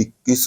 21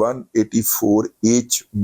184H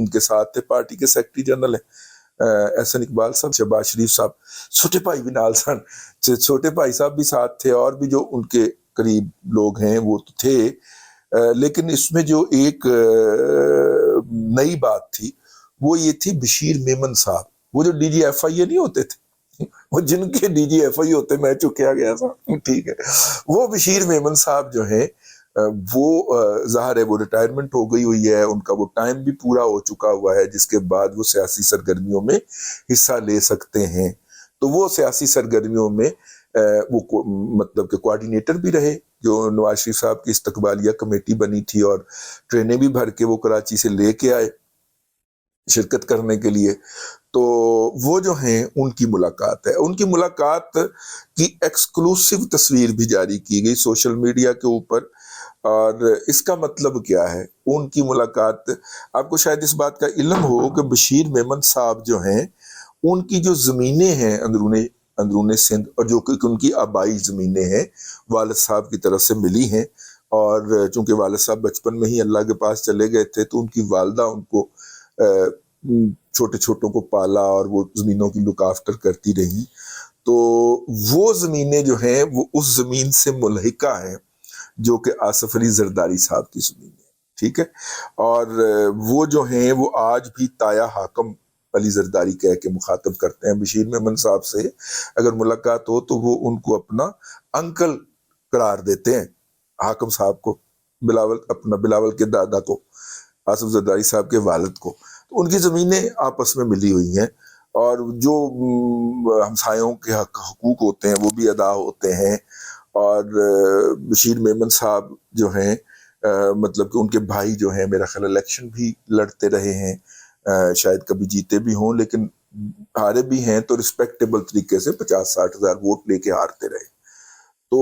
ان کے ساتھ تھے، پارٹی کے سیکرٹری جنرل ہیں احسن اقبال صاحب، شہباز شریف صاحب، چھوٹے بھائی بھی نال سن، چھوٹے بھائی صاحب بھی ساتھ تھے، اور بھی جو ان کے قریب لوگ ہیں وہ تو تھے. لیکن اس میں جو ایک نئی بات تھی وہ یہ تھی بشیر میمن صاحب، وہ جو ڈی جی ایف آئی اے نہیں ہوتے تھے، وہ جن کے ڈی جی ایف آئی ہوتے میں چکیا گیا تھا، ٹھیک ہے، وہ بشیر میمن صاحب جو ہیں وہ ظاہر ہے وہ ریٹائرمنٹ ہو گئی ہوئی ہے، ان کا وہ ٹائم بھی پورا ہو چکا ہوا ہے جس کے بعد وہ سیاسی سرگرمیوں میں حصہ لے سکتے ہیں. تو وہ سیاسی سرگرمیوں میں وہ مطلب کہ کوارڈینیٹر بھی رہے، جو نواز شریف صاحب کی استقبالیہ کمیٹی بنی تھی اور ٹرینیں بھی بھر کے وہ کراچی سے لے کے آئے شرکت کرنے کے لیے. تو وہ جو ہیں ان کی ملاقات ہے، ان کی ملاقات کی ایکسکلوسیو تصویر بھی جاری کی گئی سوشل میڈیا کے اوپر. اور اس کا مطلب کیا ہے ان کی ملاقات؟ آپ کو شاید اس بات کا علم ہو کہ بشیر میمن صاحب جو ہیں ان کی جو زمینیں ہیں اندرون سندھ، اور جو کہ ان کی آبائی زمینیں ہیں والد صاحب کی طرف سے ملی ہیں، اور چونکہ والد صاحب بچپن میں ہی اللہ کے پاس چلے گئے تھے تو ان کی والدہ ان کو چھوٹے چھوٹوں کو پالا اور وہ زمینوں کی لک آفٹر کرتی رہی. تو وہ زمینیں جو ہیں وہ اس زمین سے ملحقہ ہیں جو کہ آصف علی زرداری صاحب کی زمین ہے، ٹھیک ہے. اور وہ جو ہیں وہ آج بھی تایا حاکم علی زرداری کہہ کے مخاطب کرتے ہیں. بشیر میمن صاحب سے اگر ملاقات ہو تو وہ ان کو اپنا انکل قرار دیتے ہیں، حاکم صاحب کو، بلاول کے دادا کو، آصف زرداری صاحب کے والد کو. تو ان کی زمینیں آپس میں ملی ہوئی ہیں، اور جو ہمسایوں کے حقوق ہوتے ہیں وہ بھی ادا ہوتے ہیں. اور بشیر میمن صاحب جو ہیں مطلب کہ ان کے بھائی جو ہیں میرا خیال الیکشن بھی لڑتے رہے ہیں، شاید کبھی جیتے بھی ہوں لیکن ہارے بھی ہیں تو رسپیکٹیبل طریقے سے 50-60 ہزار ووٹ لے کے ہارتے رہے. تو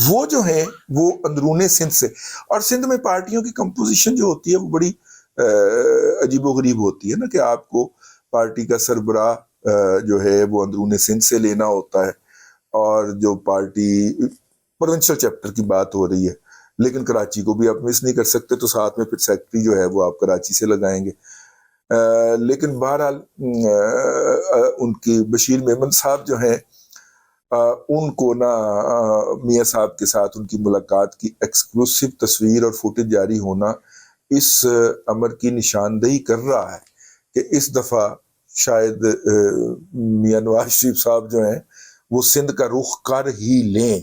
وہ جو ہیں وہ اندرون سندھ سے، اور سندھ میں پارٹیوں کی کمپوزیشن جو ہوتی ہے وہ بڑی عجیب و غریب ہوتی ہے نا، کہ آپ کو پارٹی کا سربراہ جو ہے وہ اندرون سندھ سے لینا ہوتا ہے، اور جو پارٹی پروونشل چیپٹر کی بات ہو رہی ہے لیکن کراچی کو بھی آپ مس نہیں کر سکتے، تو ساتھ میں پھر سیکرٹری جو ہے وہ آپ کراچی سے لگائیں گے. لیکن بہرحال ان کی بشیر میمن صاحب جو ہیں ان کو نا میاں صاحب کے ساتھ ان کی ملاقات کی ایکسکلوسیو تصویر اور فوٹیج جاری ہونا اس امر کی نشاندہی کر رہا ہے کہ اس دفعہ شاید میاں نواز شریف صاحب جو ہیں وہ سندھ کا رخ کر ہی لیں،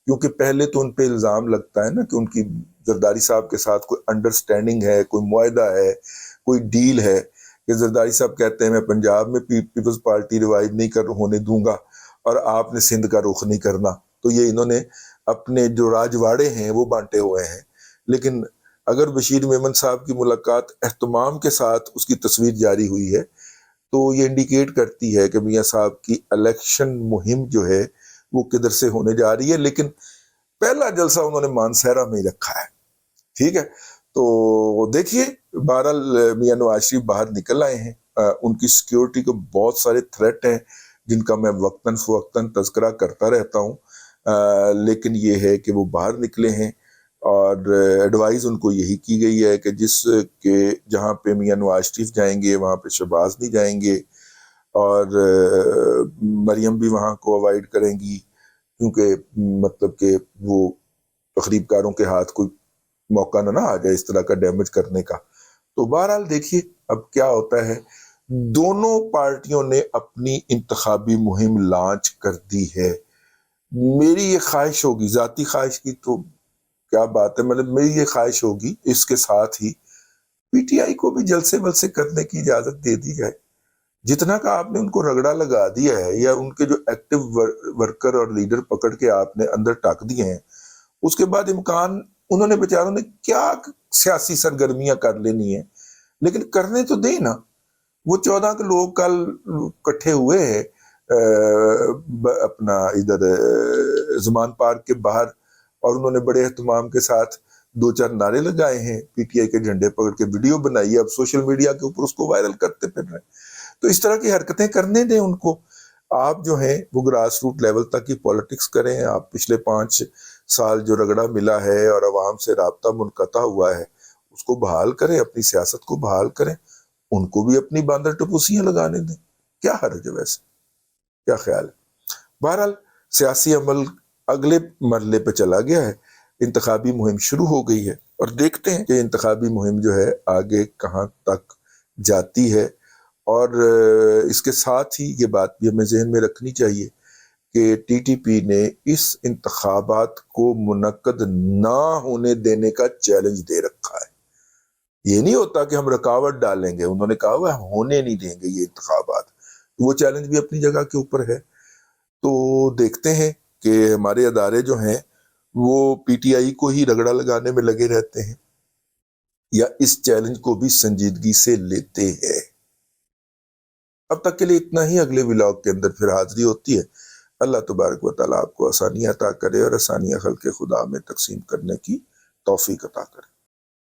کیونکہ پہلے تو ان پہ الزام لگتا ہے نا کہ ان کی زرداری صاحب کے ساتھ کوئی انڈرسٹینڈنگ ہے، کوئی معاہدہ ہے، کوئی ڈیل ہے، کہ زرداری صاحب کہتے ہیں میں پنجاب میں پیپلز پارٹی ریوائیو نہیں ہونے دوں گا اور آپ نے سندھ کا رخ نہیں کرنا. تو یہ انہوں نے اپنے جو راجواڑے ہیں وہ بانٹے ہوئے ہیں. لیکن اگر بشیر میمن صاحب کی ملاقات اہتمام کے ساتھ اس کی تصویر جاری ہوئی ہے تو یہ انڈیکیٹ کرتی ہے کہ میاں صاحب کی الیکشن مہم جو ہے وہ کدھر سے ہونے جا رہی ہے. لیکن پہلا جلسہ انہوں نے مانسہرہ میں ہی رکھا ہے، ٹھیک ہے. تو دیکھیے بہرحال میاں نواز شریف باہر نکل آئے ہیں، ان کی سیکیورٹی کو بہت سارے تھریٹ ہیں جن کا میں وقتاً فوقتاً تذکرہ کرتا رہتا ہوں، لیکن یہ ہے کہ وہ باہر نکلے ہیں، اور ایڈوائز ان کو یہی کی گئی ہے کہ جہاں پہ میاں نواز شریف جائیں گے وہاں پہ شہباز نہیں جائیں گے، اور مریم بھی وہاں کو اوائڈ کریں گی، کیونکہ مطلب کہ وہ تقریب کاروں کے ہاتھ کوئی موقع نہ آ جائے اس طرح کا ڈیمیج کرنے کا. تو بہرحال دیکھیے اب کیا ہوتا ہے. دونوں پارٹیوں نے اپنی انتخابی مہم لانچ کر دی ہے. میری یہ خواہش ہوگی، ذاتی خواہش کی تو کیا بات ہے، مطلب میری یہ خواہش ہوگی اس کے ساتھ ہی پی ٹی آئی کو بھی جلسے ولسے کرنے کی اجازت دے دی جائے. جتنا کا آپ نے ان کو رگڑا لگا دیا ہے، یا ان کے جو ایکٹیو ورکر اور لیڈر پکڑ کے آپ نے اندر ٹاک دیے ہیں، اس کے بعد امکان انہوں نے بیچاروں نے کیا سیاسی سرگرمیاں کر لینی ہیں، لیکن کرنے تو دیں نا. وہ 14 کے لوگ کل کٹھے ہوئے ہیں اپنا ادھر زمان پارک کے باہر، اور انہوں نے بڑے اہتمام کے ساتھ 2-4 نعرے لگائے ہیں، پی ٹی آئی کے جھنڈے پکڑ کے ویڈیو بنائی ہے، اب سوشل میڈیا کے اوپر اس کو وائرل کرتے پھر رہے ہیں. تو اس طرح کی حرکتیں کرنے دیں ان کو. آپ جو ہیں وہ گراس روٹ لیول تک کی پولیٹکس کریں. آپ پچھلے 5 سال جو رگڑا ملا ہے اور عوام سے رابطہ منقطع ہوا ہے اس کو بحال کریں، اپنی سیاست کو بحال کریں، ان کو بھی اپنی باندر ٹپوسیاں لگانے دیں، کیا حرج ہے ویسے؟ کیا خیال ہے؟ بہرحال سیاسی عمل اگلے مرحلے پہ چلا گیا ہے، انتخابی مہم شروع ہو گئی ہے، اور دیکھتے ہیں کہ انتخابی مہم جو ہے آگے کہاں تک جاتی ہے۔ اور اس کے ساتھ ہی یہ بات بھی ہمیں ذہن میں رکھنی چاہیے کہ ٹی ٹی پی نے اس انتخابات کو منعقد نہ ہونے دینے کا چیلنج دے رکھا ہے۔ یہ نہیں ہوتا کہ ہم رکاوٹ ڈالیں گے، انہوں نے کہا ہوا ہے ہونے نہیں دیں گے یہ انتخابات، وہ چیلنج بھی اپنی جگہ کے اوپر ہے۔ تو دیکھتے ہیں کہ ہمارے ادارے جو ہیں وہ پی ٹی آئی کو ہی رگڑا لگانے میں لگے رہتے ہیں یا اس چیلنج کو بھی سنجیدگی سے لیتے ہیں۔ اب تک کے لیے اتنا ہی، اگلے ولاگ کے اندر پھر حاضری ہوتی ہے۔ اللہ تبارک و تعالیٰ آپ کو آسانیاں عطا کرے اور آسانیاں خلق خدا میں تقسیم کرنے کی توفیق عطا کرے۔